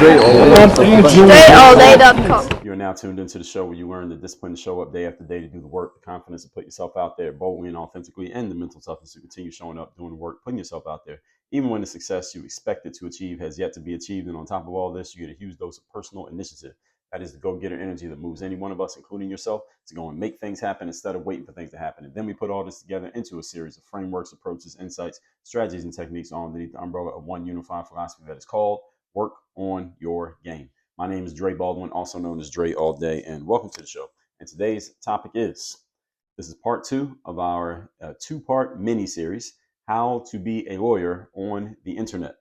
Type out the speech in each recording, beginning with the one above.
DreAllDay.com. You are now tuned into the show where you learn the discipline to show up day after day, to do the work, the confidence to put yourself out there boldly and authentically, and the mental toughness to continue showing up, doing the work, putting yourself out there, even when the success you expected to achieve has yet to be achieved. And on top of all this, you get a huge dose of personal initiative. That is the go-getter energy that moves any one of us, including yourself, to go and make things happen instead of waiting for things to happen. And then we put all this together into a series of frameworks, approaches, insights, strategies, and techniques all underneath the umbrella of one unified philosophy that is called Work on Your Game. My name is Dre Baldwin, also known as Dre All Day, and welcome to the show. And today's topic is, this is part two of our two-part mini-series, How to Be a Lawyer on the Internet.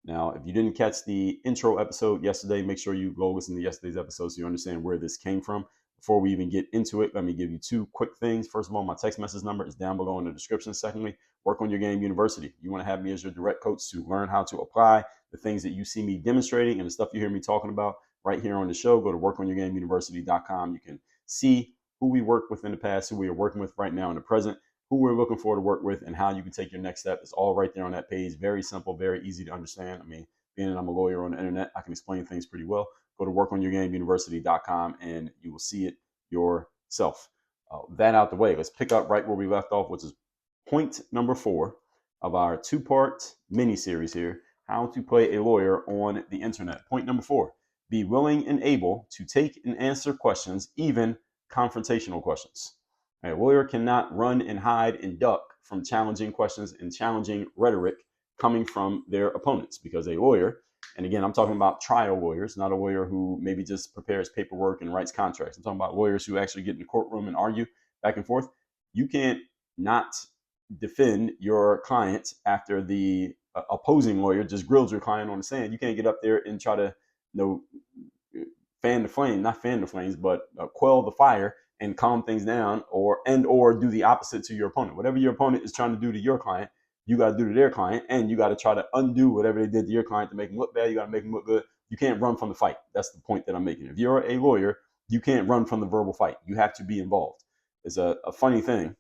Now, if you didn't catch the intro episode yesterday, make sure you go listen to yesterday's episode so you understand where this came from. Before we even get into it, let me give you two quick things. First of all, my text message number is down below in the description. Secondly, Work on Your Game University. You want to have me as your direct coach to learn how to apply the things that you see me demonstrating and the stuff you hear me talking about right here on the show. Go to workonyourgameuniversity.com. You can see who we worked with in the past, who we are working with right now in the present, who we're looking for to work with, and how you can take your next step. It's all right there on that page. Very simple, very easy to understand. I mean, being that I'm a lawyer on the internet, I can explain things pretty well. Go to workonyourgameuniversity.com and you will see it yourself. That out the way, let's pick up right where we left off, which is point number 4 of our two-part mini-series here, How to Play a Lawyer on the Internet. Point number 4, be willing and able to take and answer questions, even confrontational questions. A lawyer cannot run and hide and duck from challenging questions and challenging rhetoric coming from their opponents, because a lawyer, and again, I'm talking about trial lawyers, not a lawyer who maybe just prepares paperwork and writes contracts. I'm talking about lawyers who actually get in the courtroom and argue back and forth. You can't not defend your client after the opposing lawyer just grills your client on the stand. You can't get up there and try to, fan the flame, not fan the flames, but quell the fire and calm things down, or do the opposite to your opponent. Whatever your opponent is trying to do to your client, you got to do to their client, and you got to try to undo whatever they did to your client to make them look bad. You got to make them look good. You can't run from the fight. That's the point that I'm making. If you're a lawyer, you can't run from the verbal fight. You have to be involved. It's a funny thing.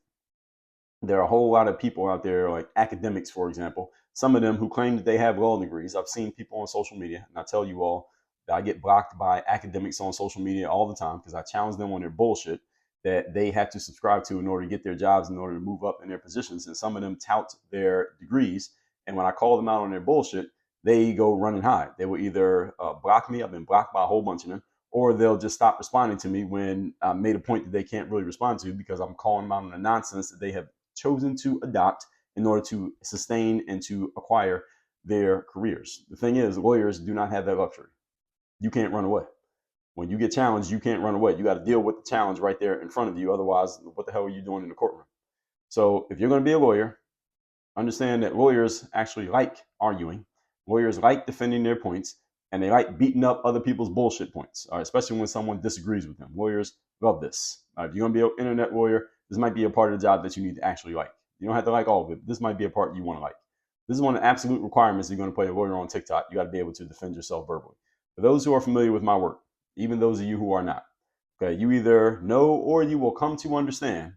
There are a whole lot of people out there, like academics, for example, some of them who claim that they have law degrees. I've seen people on social media, and I tell you all that I get blocked by academics on social media all the time because I challenge them on their bullshit that they have to subscribe to in order to get their jobs, in order to move up in their positions. And some of them tout their degrees. And when I call them out on their bullshit, they go run and hide. They will either block me. I've been blocked by a whole bunch of them, or they'll just stop responding to me when I made a point that they can't really respond to, because I'm calling them out on the nonsense that they have chosen to adopt in order to sustain and to acquire their careers. The thing is, lawyers do not have that luxury. You can't run away. When you get challenged, you can't run away. You got to deal with the challenge right there in front of you. Otherwise, what the hell are you doing in the courtroom? So if you're going to be a lawyer, understand that lawyers actually like arguing. Lawyers like defending their points, and they like beating up other people's bullshit points, especially when someone disagrees with them. Lawyers love this. If you're going to be an internet lawyer, this might be a part of the job that you need to actually like. You don't have to like all of it. This might be a part you want to like. This is one of the absolute requirements if you're going to play a lawyer on TikTok. You got to be able to defend yourself verbally. For those who are familiar with my work, even those of you who are not, okay, you either know or you will come to understand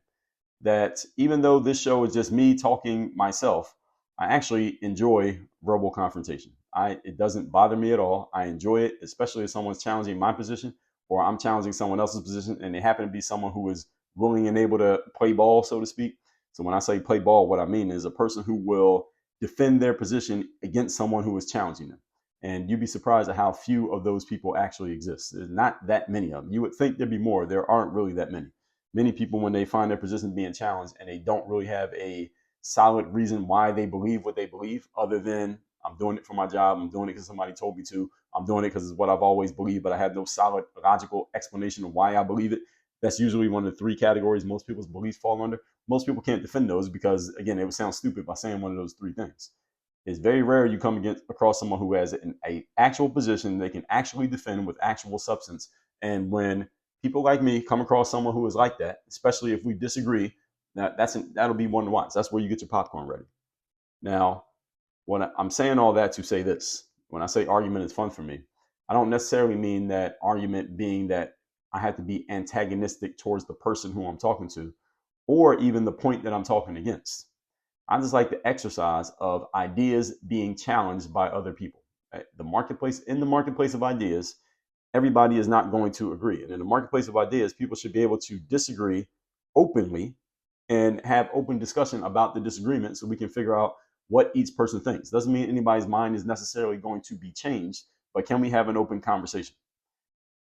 that even though this show is just me talking myself, I actually enjoy verbal confrontation. It doesn't bother me at all. I enjoy it, especially if someone's challenging my position or I'm challenging someone else's position, and they happen to be someone who is willing and able to play ball, so to speak. So when I say play ball, what I mean is a person who will defend their position against someone who is challenging them. And you'd be surprised at how few of those people actually exist. There's not that many of them. You would think there'd be more. There aren't really that many. Many people, when they find their position being challenged and they don't really have a solid reason why they believe what they believe, other than I'm doing it for my job, I'm doing it because somebody told me to, I'm doing it because it's what I've always believed, but I have no solid logical explanation of why I believe it. That's usually one of the 3 categories most people's beliefs fall under. Most people can't defend those because, again, it would sound stupid by saying one of those 3 things. It's very rare you come across someone who has an actual position they can actually defend with actual substance. And when people like me come across someone who is like that, especially if we disagree, that'll be one to watch. That's where you get your popcorn ready. Now, when I'm saying all that to say this, when I say argument is fun for me, I don't necessarily mean that argument being that I have to be antagonistic towards the person who I'm talking to, or even the point that I'm talking against. I just like the exercise of ideas being challenged by other people. right? In the marketplace of ideas, everybody is not going to agree. And in the marketplace of ideas, people should be able to disagree openly and have open discussion about the disagreement so we can figure out what each person thinks. Doesn't mean anybody's mind is necessarily going to be changed, but can we have an open conversation?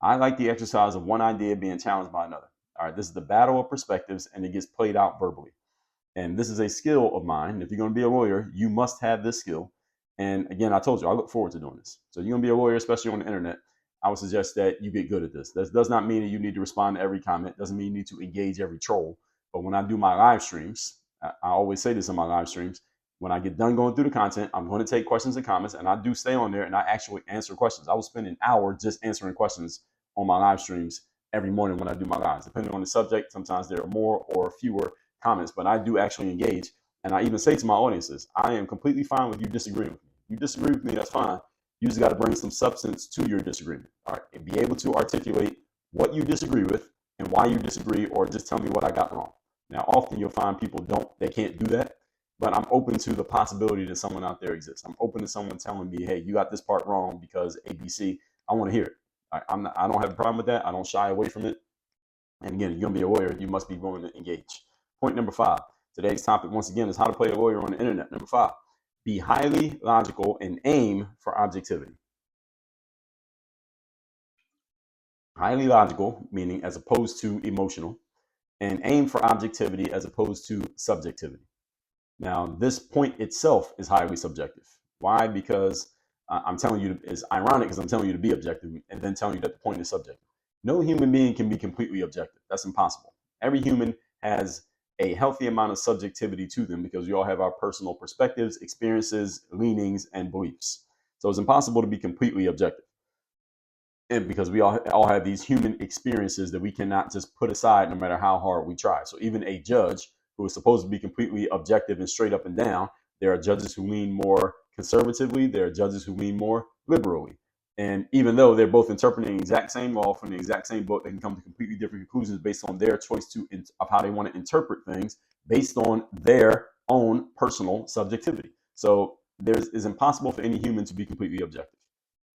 I like the exercise of one idea being challenged by another. All right, this is the battle of perspectives, and it gets played out verbally. And this is a skill of mine. If you're going to be a lawyer, you must have this skill. And again, I told you, I look forward to doing this. So you're going to be a lawyer, especially on the internet. I would suggest that you get good at this. That does not mean that you need to respond to every comment. Doesn't mean you need to engage every troll. But when I do my live streams, I always say this in my live streams, when I get done going through the content, I'm going to take questions and comments, and I do stay on there and I actually answer questions. I will spend an hour just answering questions on my live streams every morning when I do my lives. Depending on the subject, sometimes there are more or fewer comments, but I do actually engage. And I even say to my audiences, I am completely fine with you disagreeing with me. You disagree with me, that's fine. You just got to bring some substance to your disagreement. All right, and be able to articulate what you disagree with and why you disagree, or just tell me what I got wrong. Now, often you'll find people they can't do that, but I'm open to the possibility that someone out there exists. I'm open to someone telling me, hey, you got this part wrong because ABC. I want to hear it. I don't have a problem with that. I don't shy away from it. And again, if you're going to be a lawyer, you must be willing to engage. Point number 5. Today's topic, once again, is how to play a lawyer on the internet. Number 5, be highly logical and aim for objectivity. Highly logical, meaning as opposed to emotional, and aim for objectivity as opposed to subjectivity. Now, this point itself is highly subjective. Why? Because I'm telling you, it's ironic because I'm telling you to be objective and then telling you that the point is subjective. No human being can be completely objective. That's impossible. Every human has a healthy amount of subjectivity to them because we all have our personal perspectives, experiences, leanings, and beliefs. So it's impossible to be completely objective. And because we all have these human experiences that we cannot just put aside no matter how hard we try. So even a judge who is supposed to be completely objective and straight up and down, there are judges who lean more conservatively. There are judges who lean more liberally. And even though they're both interpreting the exact same law from the exact same book, they can come to completely different conclusions based on their choice of how they want to interpret things based on their own personal subjectivity. So it's impossible for any human to be completely objective.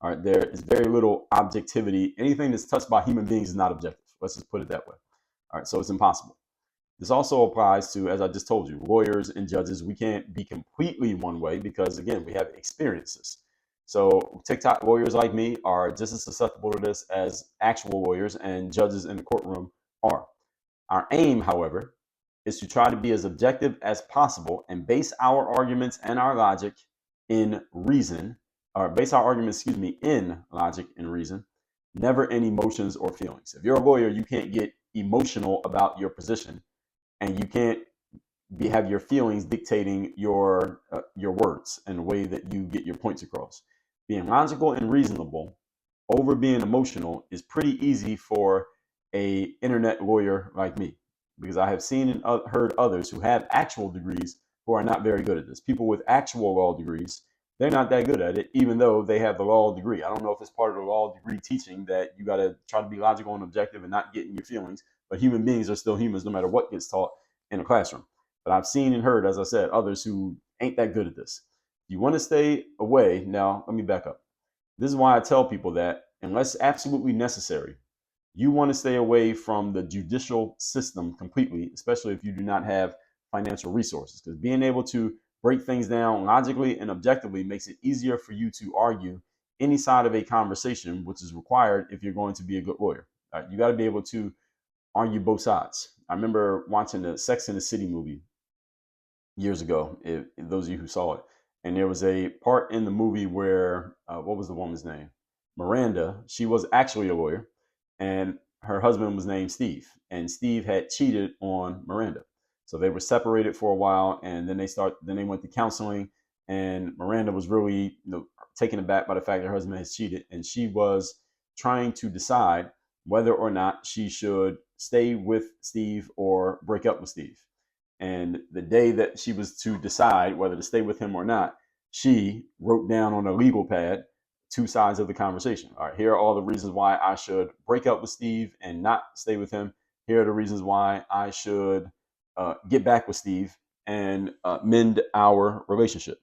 All right, there is very little objectivity. Anything that's touched by human beings is not objective. Let's just put it that way. All right, so it's impossible. This also applies to, as I just told you, lawyers and judges. We can't be completely one way because, again, we have experiences. So TikTok lawyers like me are just as susceptible to this as actual lawyers and judges in the courtroom are. Our aim, however, is to try to be as objective as possible and base our arguments and our logic in reason, or base our arguments, in logic and reason, never in emotions or feelings. If you're a lawyer, you can't get emotional about your position, and you can't have your feelings dictating your words and the way that you get your points across. Being logical and reasonable over being emotional is pretty easy for a internet lawyer like me, because I have seen and heard others who have actual degrees who are not very good at this. People with actual law degrees, they're not that good at it, even though they have the law degree. I don't know if it's part of the law degree teaching that you got to try to be logical and objective and not get in your feelings, but human beings are still humans no matter what gets taught in a classroom. But I've seen and heard, as I said, others who ain't that good at this. You want to stay away. Now, let me back up. This is why I tell people that unless absolutely necessary, you want to stay away from the judicial system completely, especially if you do not have financial resources, because being able to break things down logically and objectively makes it easier for you to argue any side of a conversation, which is required if you're going to be a good lawyer. You got to be able to argue both sides. I remember watching the Sex and the City movie years ago, if those of you who saw it. And there was a part in the movie where, what was the woman's name? Miranda. She was actually a lawyer, and her husband was named Steve. And Steve had cheated on Miranda. So they were separated for a while, and then they went to counseling, and Miranda was really taken aback by the fact that her husband has cheated, and she was trying to decide whether or not she should stay with Steve or break up with Steve. And the day that she was to decide whether to stay with him or not, she wrote down on a legal pad 2 sides of the conversation. All right, here are all the reasons why I should break up with Steve and not stay with him. Here are the reasons why I should get back with Steve and mend our relationship.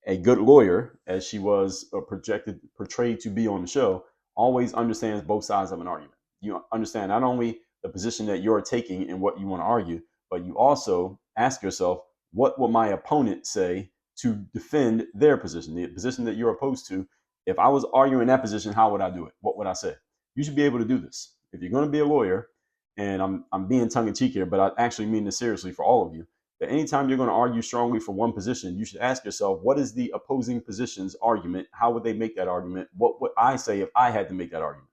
A good lawyer, as she was portrayed to be on the show, always understands both sides of an argument. You understand not only the position that you're taking and what you want to argue, but you also ask yourself, what will my opponent say to defend their position, the position that you're opposed to? If I was arguing that position, how would I do it? What would I say? You should be able to do this. If you're going to be a lawyer, and I'm being tongue in cheek here, but I actually mean this seriously for all of you, that anytime you're going to argue strongly for one position, you should ask yourself, what is the opposing position's argument? How would they make that argument? What would I say if I had to make that argument?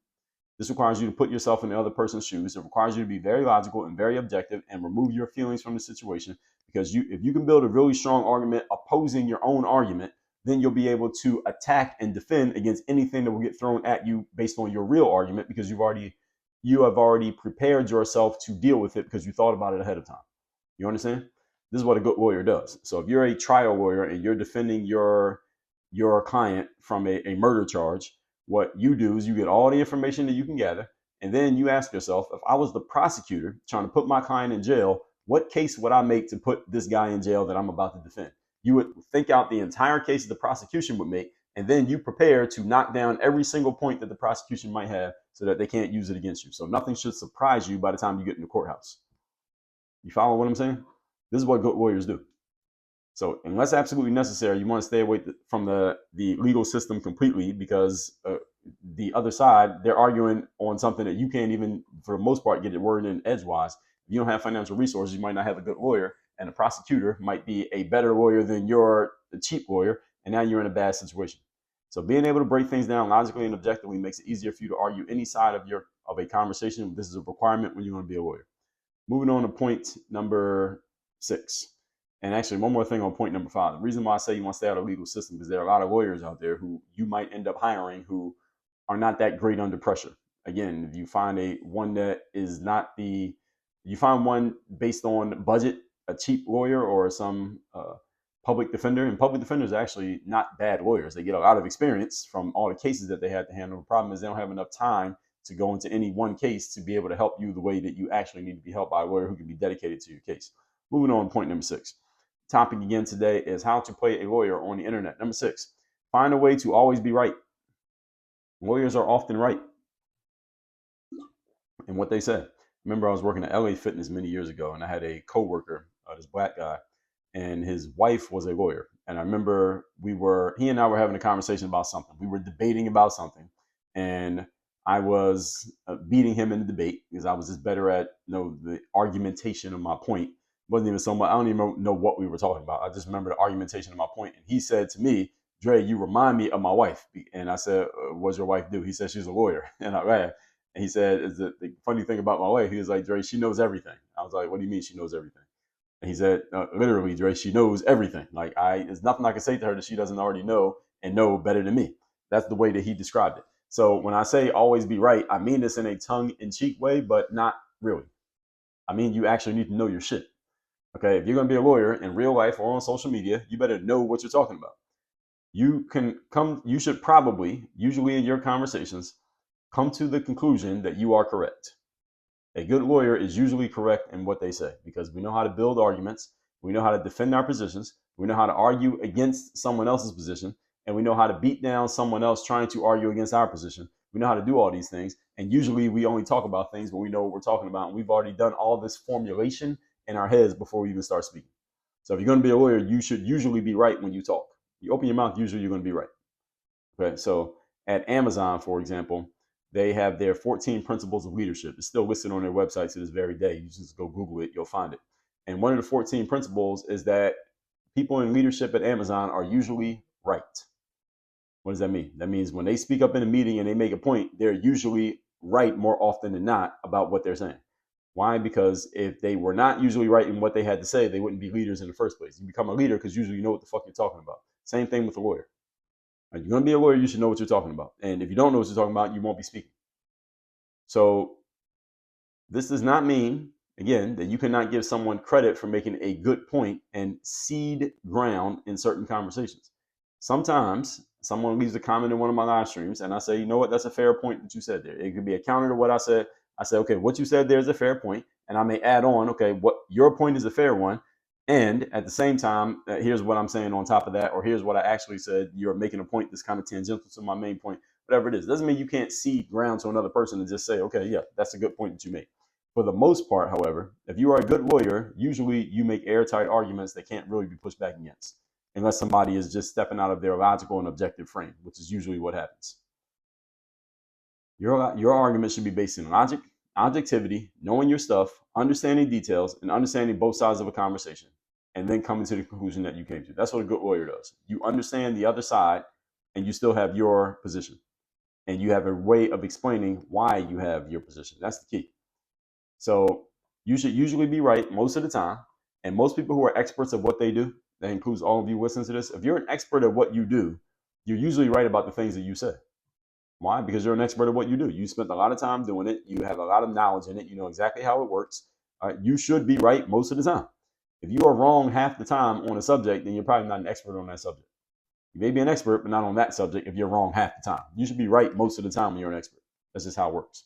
This requires you to put yourself in the other person's shoes. It requires you to be very logical and very objective and remove your feelings from the situation, because if you can build a really strong argument opposing your own argument, then you'll be able to attack and defend against anything that will get thrown at you based on your real argument, because you have already prepared yourself to deal with it because you thought about it ahead of time. You understand? This is what a good lawyer does. So if you're a trial lawyer and you're defending your client from a murder charge, what you do is you get all the information that you can gather, and then you ask yourself, if I was the prosecutor trying to put my client in jail, what case would I make to put this guy in jail that I'm about to defend? You would think out the entire case the prosecution would make, and then you prepare to knock down every single point that the prosecution might have so that they can't use it against you. So nothing should surprise you by the time you get in the courthouse. You follow what I'm saying? This is what good lawyers do. So unless absolutely necessary, you want to stay away from the legal system completely, because the other side, they're arguing on something that you can't even, for the most part, get it worded in edgewise. If you don't have financial resources, you might not have a good lawyer, and the prosecutor might be a better lawyer than you're a cheap lawyer, and now you're in a bad situation. So being able to break things down logically and objectively makes it easier for you to argue any side of a conversation. This is a requirement when you're going to be a lawyer. Moving on to point number 6. And actually, one more thing on point number 5. The reason why I say you want to stay out of the legal system is there are a lot of lawyers out there who you might end up hiring who are not that great under pressure. Again, if you find one that is not you find one based on budget, a cheap lawyer or some public defender, and public defenders are actually not bad lawyers. They get a lot of experience from all the cases that they had to handle. The problem is they don't have enough time to go into any one case to be able to help you the way that you actually need to be helped by a lawyer who can be dedicated to your case. Moving on, point number 6. Topic again today is how to play a lawyer on the internet. Number 6, find a way to always be right. Lawyers are often right in what they say. Remember, I was working at LA Fitness many years ago, and I had a coworker, this black guy, and his wife was a lawyer. And I remember he and I were having a conversation about something. We were debating about something, and I was beating him in the debate because I was just better at the argumentation of my point. Wasn't even so much. I don't even know what we were talking about. I just remember the argumentation of my point. And he said to me, "Dre, you remind me of my wife." And I said, "What's your wife do?" He said, "She's a lawyer." And I laughed. And he said, the funny thing about my wife, he was like, "Dre, she knows everything." I was like, "What do you mean she knows everything?" And he said, "Literally, Dre, she knows everything. Like there's nothing I can say to her that she doesn't already know and know better than me." That's the way that he described it. So when I say always be right, I mean this in a tongue-in-cheek way, but not really. I mean, you actually need to know your shit. Okay, if you're going to be a lawyer in real life or on social media, you better know what you're talking about. You should probably, usually in your conversations, come to the conclusion that you are correct. A good lawyer is usually correct in what they say, because we know how to build arguments, we know how to defend our positions, we know how to argue against someone else's position, and we know how to beat down someone else trying to argue against our position. We know how to do all these things, and usually we only talk about things when we know what we're talking about, and we've already done all this formulation in our heads before we even start speaking. So if you're going to be a lawyer, you should usually be right when you talk. You open your mouth, usually you're going to be right. Okay, so at Amazon, for example, they have their 14 principles of leadership. It's still listed on their website to this very day. You just go Google it, you'll find it. And one of the 14 principles is that people in leadership at Amazon are usually right. What does that mean? That means when they speak up in a meeting and they make a point, they're usually right more often than not about what they're saying. Why? Because if they were not usually right in what they had to say, they wouldn't be leaders in the first place. You become a leader because usually you know what the fuck you're talking about. Same thing with a lawyer. If you're going to be a lawyer, you should know what you're talking about. And if you don't know what you're talking about, you won't be speaking. So this does not mean, again, that you cannot give someone credit for making a good point and cede ground in certain conversations. Sometimes someone leaves a comment in one of my live streams and I say, you know what, that's a fair point that you said there. It could be a counter to what I said. I say, okay, what you said there is a fair point. And I may add on, okay, what your point is a fair one. And at the same time, here's what I'm saying on top of that, or here's what I actually said. You're making a point that's kind of tangential to my main point, whatever it is. Doesn't mean you can't cede ground to another person and just say, okay, yeah, that's a good point that you make. For the most part, however, if you are a good lawyer, usually you make airtight arguments that can't really be pushed back against, unless somebody is just stepping out of their logical and objective frame, which is usually what happens. Your argument should be based in logic, objectivity, knowing your stuff, understanding details, and understanding both sides of a conversation, and then coming to the conclusion that you came to. That's what a good lawyer does. You understand the other side, and you still have your position, and you have a way of explaining why you have your position. That's the key. So you should usually be right most of the time, and most people who are experts of what they do, that includes all of you listening to this, if you're an expert at what you do, you're usually right about the things that you say. Why? Because you're an expert at what you do. You spent a lot of time doing it. You have a lot of knowledge in it. You know exactly how it works. You should be right most of the time. If you are wrong half the time on a subject, then you're probably not an expert on that subject. You may be an expert, but not on that subject if you're wrong half the time. You should be right most of the time when you're an expert. That's just how it works.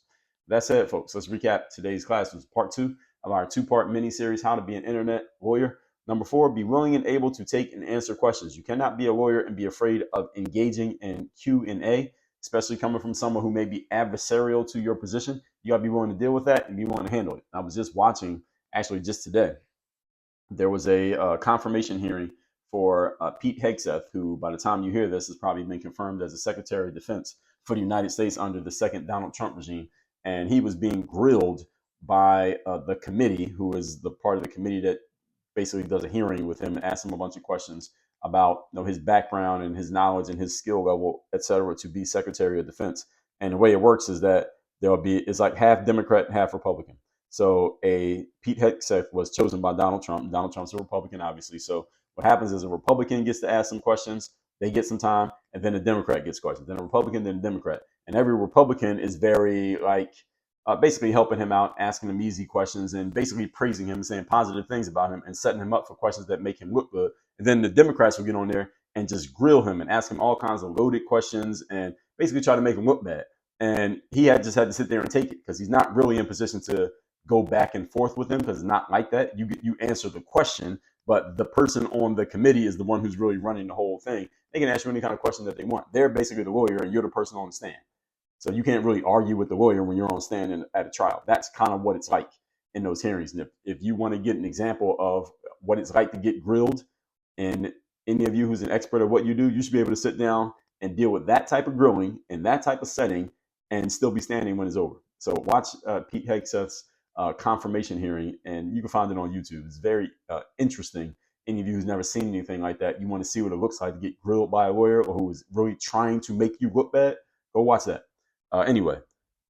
That said, folks, let's recap today's class. It was part 2 of our 2-part mini-series, How to Be an Internet Lawyer. Number 4, be willing and able to take and answer questions. You cannot be a lawyer and be afraid of engaging in Q&A, especially coming from someone who may be adversarial to your position. You got to be willing to deal with that and be willing to handle it. I was just watching, actually just today, there was a confirmation hearing for Pete Hegseth, who by the time you hear this has probably been confirmed as the Secretary of Defense for the United States under the second Donald Trump regime. And he was being grilled by the committee, who is the part of the committee that basically does a hearing with him and asks him a bunch of questions about his background and his knowledge and his skill level, et cetera, to be Secretary of Defense. And the way it works is that it's like half Democrat, half Republican. So Pete Hegseth was chosen by Donald Trump. Donald Trump's a Republican, obviously. So what happens is a Republican gets to ask some questions, they get some time, and then a Democrat gets questions. Then a Republican, then a Democrat. And every Republican is very basically helping him out, asking him easy questions, and basically praising him and saying positive things about him and setting him up for questions that make him look good. And then the Democrats will get on there and just grill him and ask him all kinds of loaded questions and basically try to make him look bad. And he just had to sit there and take it because he's not really in position to go back and forth with him, because it's not like that. You answer the question, but the person on the committee is the one who's really running the whole thing. They can ask you any kind of question that they want. They're basically the lawyer, and you're the person on the stand. So you can't really argue with the lawyer when you're on stand at a trial. That's kind of what it's like in those hearings. And if you want to get an example of what it's like to get grilled, and any of you who's an expert at what you do, you should be able to sit down and deal with that type of grilling in that type of setting and still be standing when it's over. So watch Pete Hegseth's confirmation hearing, and you can find it on YouTube. It's very interesting. Any of you who's never seen anything like that, you want to see what it looks like to get grilled by a lawyer or who is really trying to make you look bad, go watch that. Anyway,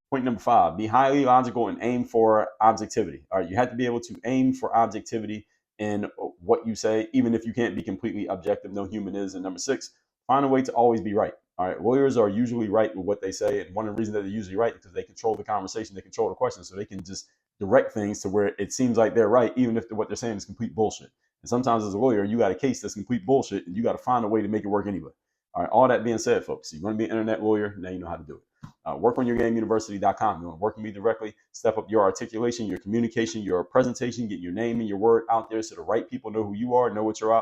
point number 5, be highly logical and aim for objectivity. All right, you have to be able to aim for objectivity in what you say, even if you can't be completely objective. No human is. And number 6, find a way to always be right. All right, lawyers are usually right with what they say, and one of the reasons that they're usually right is because they control the conversation, they control the question, so they can just direct things to where it seems like they're right, even if what they're saying is complete bullshit. And sometimes as a lawyer, you got a case that's complete bullshit, and you got to find a way to make it work anyway. All right, all that being said, folks, you're going to be an internet lawyer, now you know how to do it. Workonyourgameuniversity.com. You want to work with me directly, step up your articulation, your communication, your presentation, get your name and your word out there so the right people know who you are, know what you're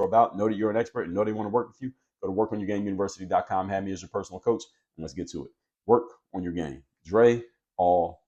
about, know that you're an expert, and know they want to work with you. Go to workonyourgameuniversity.com, have me as your personal coach, and let's get to it. Work on your game. Dre, all